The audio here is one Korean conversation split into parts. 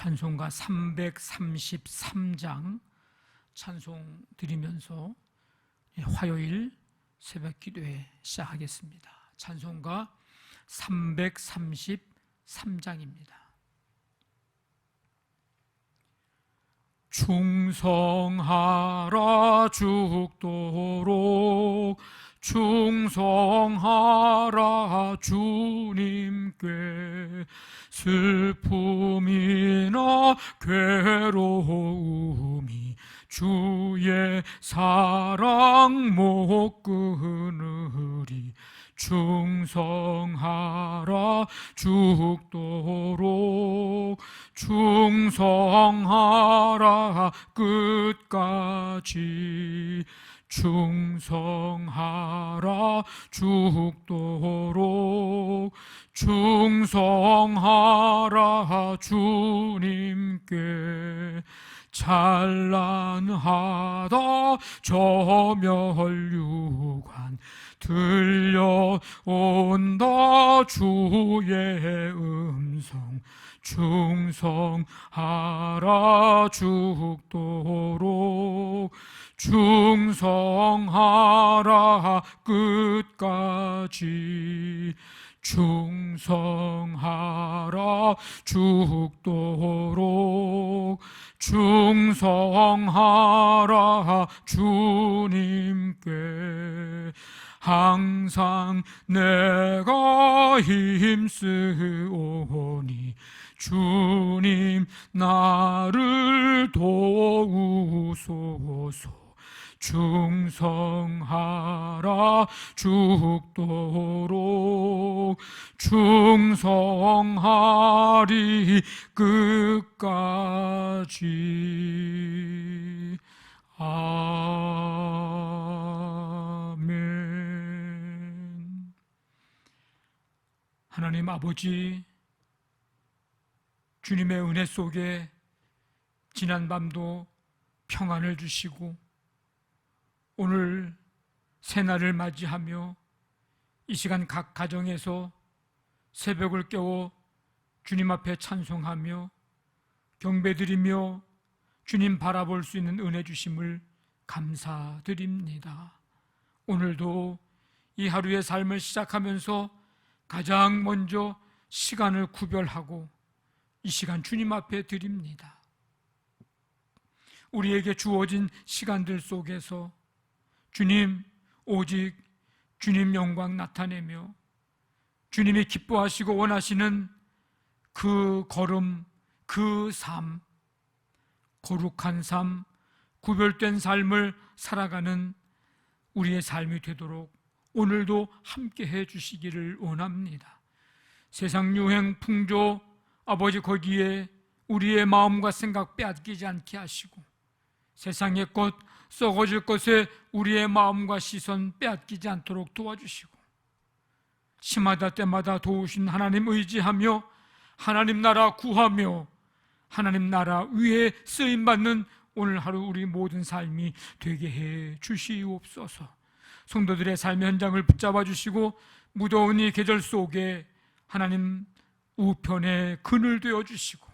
찬송가 333장 찬송 드리면서 화요일 새벽 기도회 시작하겠습니다. 찬송가 333장입니다. 충성하라 죽도록 충성하라 주님께 슬픔이나 괴로움이 주의 사랑 못 끊으리 충성하라 죽도록 충성하라 끝까지 충성하라 죽도록 충성하라 주님께 찬란하다 저 멸류관 들려온다 주의 음성 충성하라 죽도록 충성하라 끝까지 충성하라 죽도록 충성하라 주님께 항상 내가 힘쓰오니 주님 나를 도우소서 충성하라 죽도록 충성하리 끝까지. 아멘. 하나님 아버지, 주님의 은혜 속에 지난 밤도 평안을 주시고 오늘 새날을 맞이하며 이 시간 각 가정에서 새벽을 깨워 주님 앞에 찬송하며 경배드리며 주님 바라볼 수 있는 은혜 주심을 감사드립니다. 오늘도 이 하루의 삶을 시작하면서 가장 먼저 시간을 구별하고 이 시간 주님 앞에 드립니다. 우리에게 주어진 시간들 속에서 주님, 오직 주님 영광 나타내며 주님이 기뻐하시고 원하시는 그 걸음, 그 삶, 거룩한 삶, 구별된 삶을 살아가는 우리의 삶이 되도록 오늘도 함께 해 주시기를 원합니다. 세상 유행 풍조, 아버지 거기에 우리의 마음과 생각 빼앗기지 않게 하시고 세상의 것, 썩어질 것에 우리의 마음과 시선 빼앗기지 않도록 도와주시고 시마다 때마다 도우신 하나님 의지하며 하나님 나라 구하며 하나님 나라 위에 쓰임받는 오늘 하루 우리 모든 삶이 되게 해 주시옵소서. 성도들의 삶의 현장을 붙잡아 주시고 무더운 이 계절 속에 하나님 우편에 그늘 되어 주시고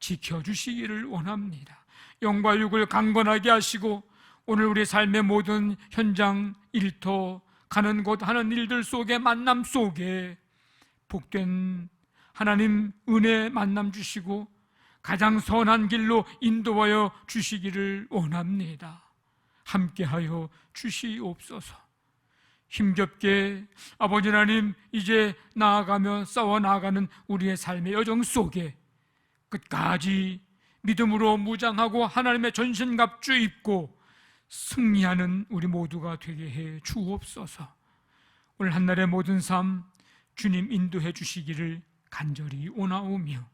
지켜주시기를 원합니다. 영과 육을 강건하게 하시고 오늘 우리 삶의 모든 현장, 일터, 가는 곳 하는 일들 속에 만남 속에 복된 하나님 은혜 만남 주시고 가장 선한 길로 인도하여 주시기를 원합니다. 함께하여 주시옵소서. 힘겹게 아버지 하나님 이제 나아가며 싸워 나아가는 우리의 삶의 여정 속에 끝까지 믿음으로 무장하고 하나님의 전신갑주 입고 승리하는 우리 모두가 되게 해 주옵소서. 오늘 한날의 모든 삶 주님 인도해 주시기를 간절히 원하오며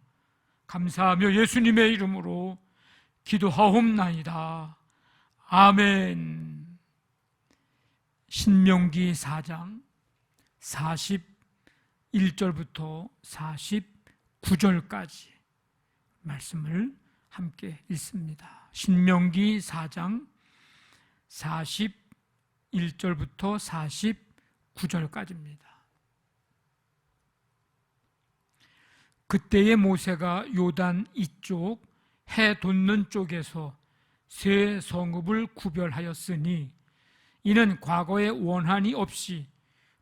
감사하며 예수님의 이름으로 기도하옵나이다. 아멘. 신명기 4장 41절부터 49절까지 말씀을 함께 읽습니다. 신명기 4장 41절부터 49절까지입니다. 그때의 모세가 요단 이쪽 해 돋는 쪽에서 세 성읍을 구별하였으니 이는 과거에 원한이 없이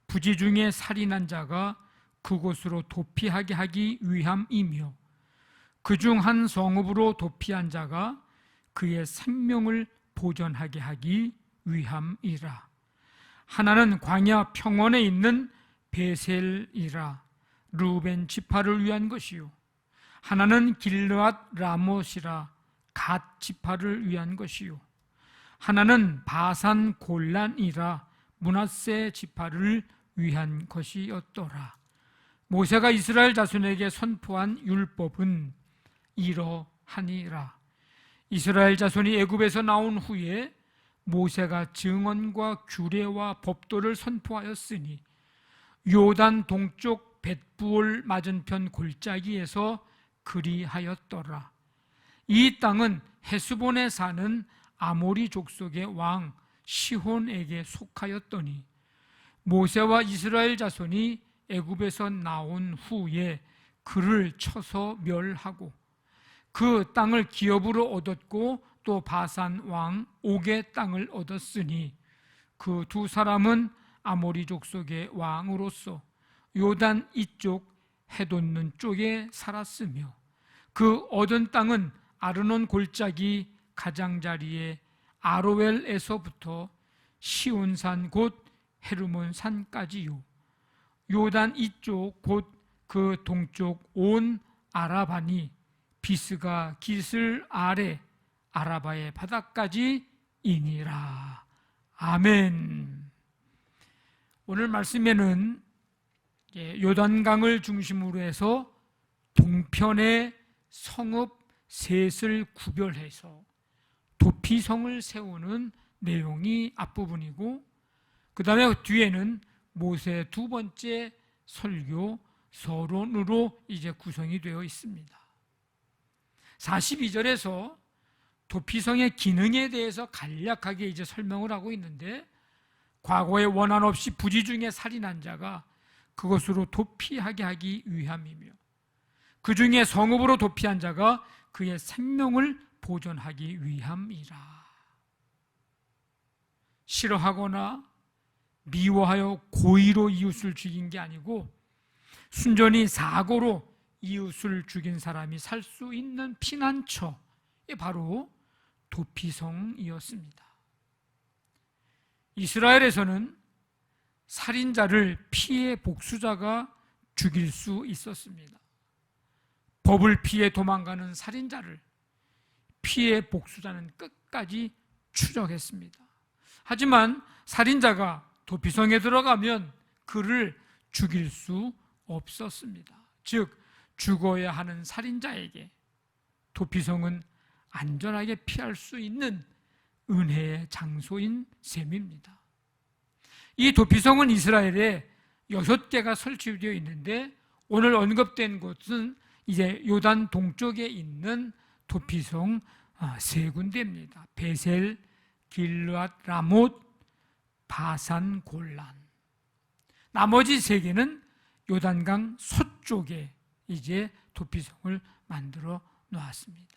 부지 중에 살인한 자가 그곳으로 도피하게 하기 위함이며 그중 한 성읍으로 도피한 자가 그의 생명을 보전하게 하기 위함이라. 하나는 광야 평원에 있는 베셀이라 루벤 지파를 위한 것이요 하나는 길르앗 라못이라 갓 지파를 위한 것이요 하나는 바산 골란이라 므낫세 지파를 위한 것이었더라. 모세가 이스라엘 자손에게 선포한 율법은 이러하니라. 이스라엘 자손이 애굽에서 나온 후에 모세가 증언과 규례와 법도를 선포하였으니 요단 동쪽 벳부올 맞은편 골짜기에서 그리하였더라. 이 땅은 헤스본에 사는 아모리 족속의 왕 시혼에게 속하였더니 모세와 이스라엘 자손이 애굽에서 나온 후에 그를 쳐서 멸하고 그 땅을 기업으로 얻었고 또 바산 왕 옥의 땅을 얻었으니 그 두 사람은 아모리 족속의 왕으로서 요단 이쪽 해돋는 쪽에 살았으며 그 얻은 땅은 아르논 골짜기 가장자리에 아로엘에서부터 시온산 곧 헤르몬 산까지요 요단 이쪽 곧 그 동쪽 온 아라바니 비스가 기슬 아래 아라바의 바다까지 이니라. 아멘. 오늘 말씀에는 요단강을 중심으로 해서 동편의 성읍 셋을 구별해서 도피성을 세우는 내용이 앞부분이고, 그 다음에 뒤에는 모세의 두 번째 설교 서론으로 이제 구성이 되어 있습니다. 42절에서 도피성의 기능에 대해서 간략하게 이제 설명을 하고 있는데, 과거에 원한 없이 부지 중에 살인한 자가 그것으로 도피하게 하기 위함이며, 그 중에 성읍으로 도피한 자가 그의 생명을 보존하기 위함이라. 싫어하거나 미워하여 고의로 이웃을 죽인 게 아니고, 순전히 사고로 이웃을 죽인 사람이 살 수 있는 피난처, 바로 도피성이었습니다. 이스라엘에서는 살인자를 피해 복수자가 죽일 수 있었습니다. 법을 피해 도망가는 살인자를 피해 복수자는 끝까지 추적했습니다. 하지만 살인자가 도피성에 들어가면 그를 죽일 수 없었습니다. 즉, 죽어야 하는 살인자에게 도피성은 안전하게 피할 수 있는 은혜의 장소인 셈입니다. 이 도피성은 이스라엘에 6개가 설치되어 있는데, 오늘 언급된 곳은 이제 요단 동쪽에 있는 도피성 3군데입니다. 베셀, 길르앗 라못, 바산 골란. 나머지 3개는 요단강 서쪽에 이제 도피성을 만들어 놓았습니다.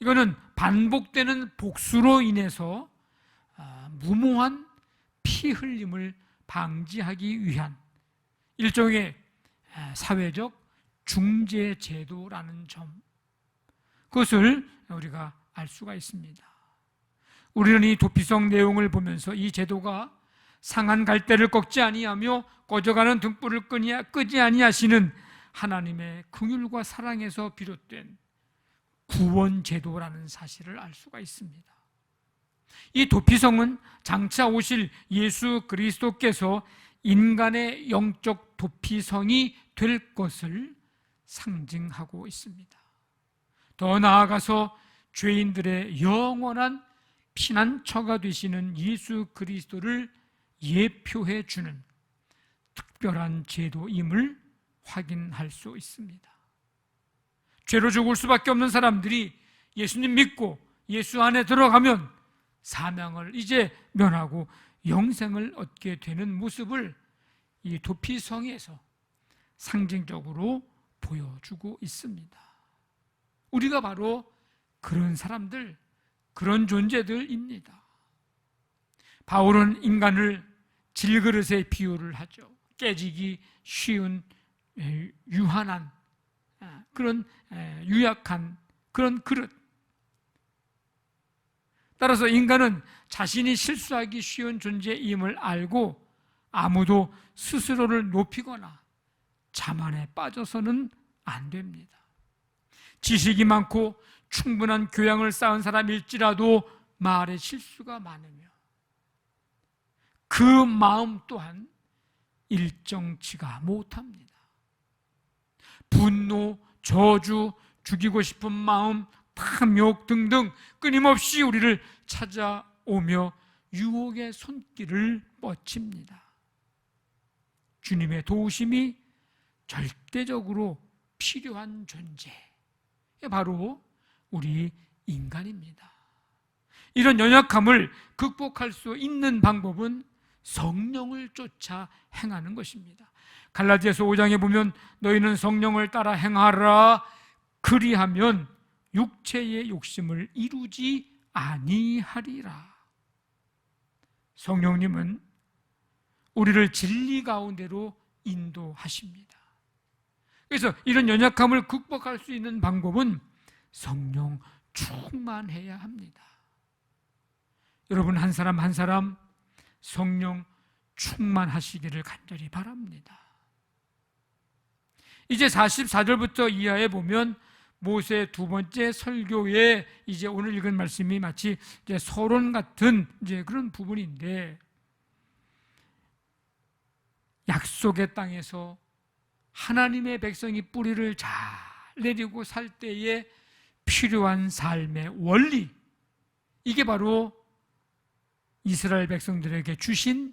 이거는 반복되는 복수로 인해서 무모한 피 흘림을 방지하기 위한 일종의 사회적 중재 제도라는 점, 그것을 우리가 알 수가 있습니다. 우리는 이 도피성 내용을 보면서 이 제도가 상한 갈대를 꺾지 아니하며 꺼져가는 등불을 끄지 아니하시는 하나님의 긍휼과 사랑에서 비롯된 구원 제도라는 사실을 알 수가 있습니다. 이 도피성은 장차 오실 예수 그리스도께서 인간의 영적 도피성이 될 것을 상징하고 있습니다. 더 나아가서 죄인들의 영원한 피난처가 되시는 예수 그리스도를 예표해 주는 특별한 제도임을 확인할 수 있습니다. 죄로 죽을 수밖에 없는 사람들이 예수님 믿고 예수 안에 들어가면 사명을 이제 면하고 영생을 얻게 되는 모습을 이 도피성에서 상징적으로 보여주고 있습니다. 우리가 바로 그런 사람들, 그런 존재들입니다. 바울은 인간을 질그릇에 비유를 하죠. 깨지기 쉬운 유한한 그런 유약한 그런 그릇. 따라서 인간은 자신이 실수하기 쉬운 존재임을 알고 아무도 스스로를 높이거나 자만에 빠져서는 안 됩니다. 지식이 많고 충분한 교양을 쌓은 사람일지라도 말에 실수가 많으며 그 마음 또한 일정치가 못합니다. 분노, 저주, 죽이고 싶은 마음, 탐욕 등등 끊임없이 우리를 찾아오며 유혹의 손길을 뻗칩니다. 주님의 도우심이 절대적으로 필요한 존재, 바로 우리 인간입니다. 이런 연약함을 극복할 수 있는 방법은 성령을 쫓아 행하는 것입니다. 갈라디아서 5장에 보면 너희는 성령을 따라 행하라, 그리하면 육체의 욕심을 이루지 아니하리라. 성령님은 우리를 진리 가운데로 인도하십니다. 그래서 이런 연약함을 극복할 수 있는 방법은 성령 충만해야 합니다. 여러분 한 사람 한 사람 성령 충만하시기를 간절히 바랍니다. 이제 44절부터 이하에 보면 모세의 두 번째 설교에 이제 오늘 읽은 말씀이 마치 이제 서론 같은 이제 그런 부분인데, 약속의 땅에서 하나님의 백성이 뿌리를 잘 내리고 살 때에 필요한 삶의 원리, 이게 바로 이스라엘 백성들에게 주신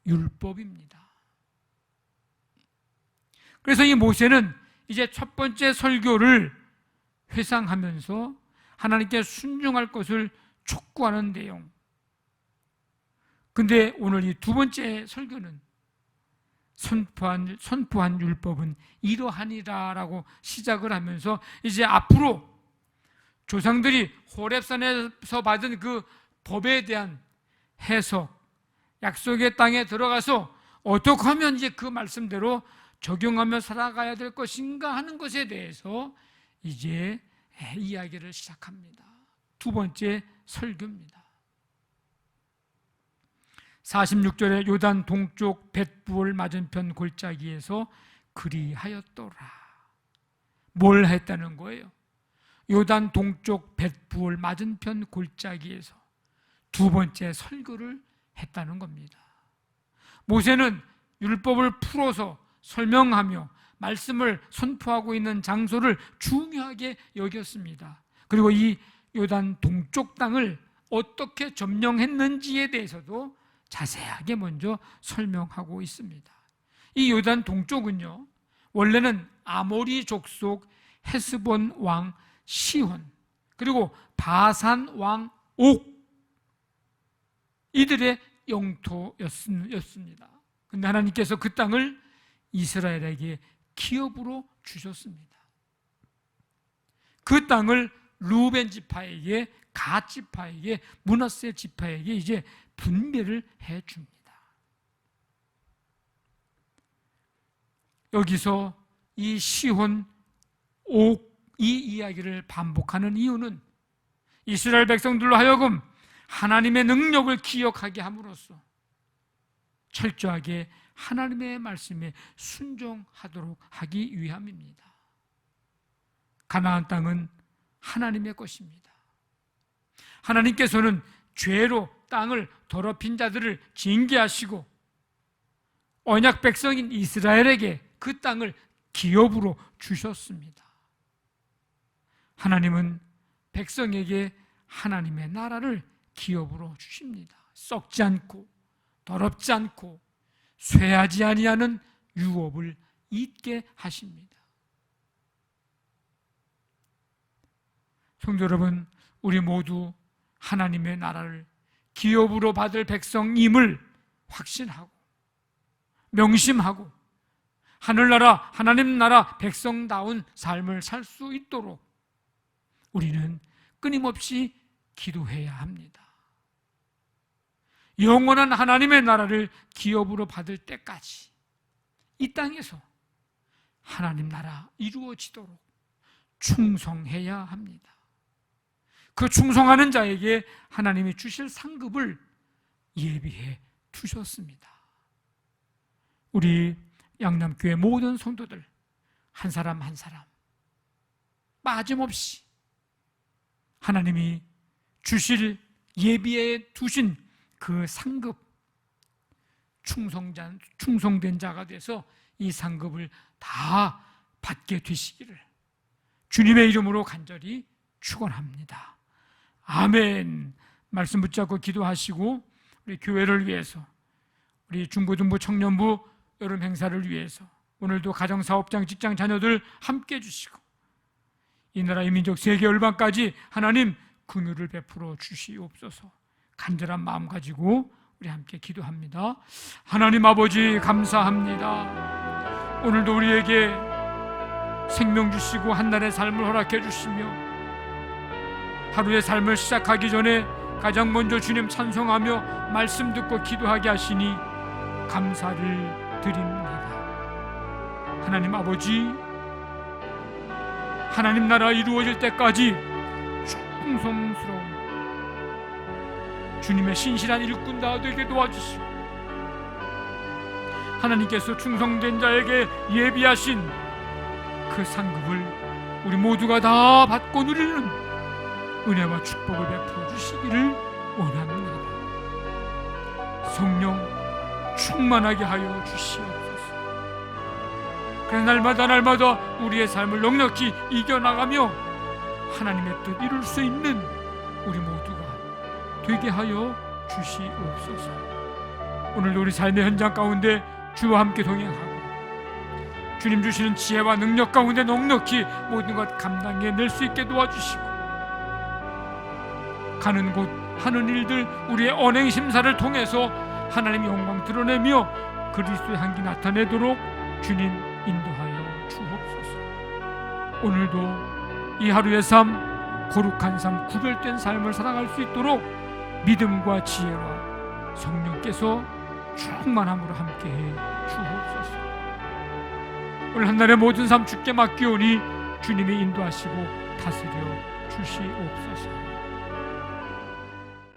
율법입니다. 그래서 이 모세는 이제 첫 번째 설교를 회상하면서 하나님께 순종할 것을 촉구하는 내용. 근데 오늘 이 두 번째 설교는 선포한 율법은 이러하니라라고 시작을 하면서 이제 앞으로 조상들이 호렙산에서 받은 그 법에 대한 해석, 약속의 땅에 들어가서 어떻게 하면 이제 그 말씀대로 적용하며 살아가야 될 것인가 하는 것에 대해서 이제 이야기를 시작합니다. 두 번째 설교입니다. 46절에 요단 동쪽 벳부을 맞은편 골짜기에서 그리하였더라. 뭘 했다는 거예요? 요단 동쪽 벳부을 맞은편 골짜기에서 두 번째 설교를 했다는 겁니다. 모세는 율법을 풀어서 설명하며 말씀을 선포하고 있는 장소를 중요하게 여겼습니다. 그리고 이 요단 동쪽 땅을 어떻게 점령했는지에 대해서도 자세하게 먼저 설명하고 있습니다. 이 요단 동쪽은요, 원래는 아모리 족속 헤스본 왕 시혼, 그리고 바산 왕 옥, 이들의 영토였습니다. 그런데 하나님께서 그 땅을 이스라엘에게 기업으로 주셨습니다. 그 땅을 루벤 지파에게, 갓 지파에게, 므낫세 지파에게 이제 분배를 해줍니다. 여기서 이 시혼 옥 이 이야기를 반복하는 이유는 이스라엘 백성들로 하여금 하나님의 능력을 기억하게 함으로써 철저하게 하나님의 말씀에 순종하도록 하기 위함입니다. 가나안 땅은 하나님의 것입니다. 하나님께서는 죄로 땅을 더럽힌 자들을 징계하시고 언약 백성인 이스라엘에게 그 땅을 기업으로 주셨습니다. 하나님은 백성에게 하나님의 나라를 기업으로 주십니다. 썩지 않고 더럽지 않고 쇠하지 아니하는 유업을 잊게 하십니다. 성도 여러분, 우리 모두 하나님의 나라를 기업으로 받을 백성임을 확신하고 명심하고 하늘나라, 하나님 나라 백성다운 삶을 살 수 있도록 우리는 끊임없이 기도해야 합니다. 영원한 하나님의 나라를 기업으로 받을 때까지 이 땅에서 하나님 나라 이루어지도록 충성해야 합니다. 그 충성하는 자에게 하나님이 주실 상급을 예비해 두셨습니다. 우리 양남교회 모든 성도들 한 사람 한 사람 빠짐없이 하나님이 주실 예비해 두신 그 상급, 충성된 자가 돼서 이 상급을 다 받게 되시기를 주님의 이름으로 간절히 축원합니다. 아멘. 말씀 붙잡고 기도하시고 우리 교회를 위해서, 우리 중고등부 청년부 여름 행사를 위해서 오늘도 가정사업장 직장 자녀들 함께 해주시고 이 나라 이 민족 세계 열방까지 하나님 긍휼을 베풀어 주시옵소서. 간절한 마음 가지고 우리 함께 기도합니다. 하나님 아버지 감사합니다. 오늘도 우리에게 생명 주시고 한날의 삶을 허락해 주시며 하루의 삶을 시작하기 전에 가장 먼저 주님 찬송하며 말씀 듣고 기도하게 하시니 감사를 드립니다. 하나님 아버지, 하나님 나라 이루어질 때까지 충성스러운 주님의 신실한 일꾼 다 되게 도와주시고 하나님께서 충성된 자에게 예비하신 그 상급을 우리 모두가 다 받고 누리는 은혜와 축복을 베풀어 주시기를 원합니다. 성령 충만하게 하여 주시옵소서. 그래서 날마다 우리의 삶을 넉넉히 이겨나가며 하나님의 뜻 이룰 수 있는 우리 모두가 되게 하여 주시옵소서. 오늘도 우리 삶의 현장 가운데 주와 함께 동행하고 주님 주시는 지혜와 능력 가운데 넉넉히 모든 것 감당해낼 수 있게 도와주시고, 가는 곳 하는 일들 우리의 언행 심사를 통해서 하나님 영광 드러내며 그리스도의 향기 나타내도록 주님 인도하여 주옵소서. 오늘도 이 하루의 삶, 거룩한 삶, 구별된 삶을 살아갈 수 있도록 믿음과 지혜와 성령께서 충만함으로 함께해 주옵소서. 오늘 한날의 모든 삶 주께 맡기오니 주님이 인도하시고 다스려 주시옵소서.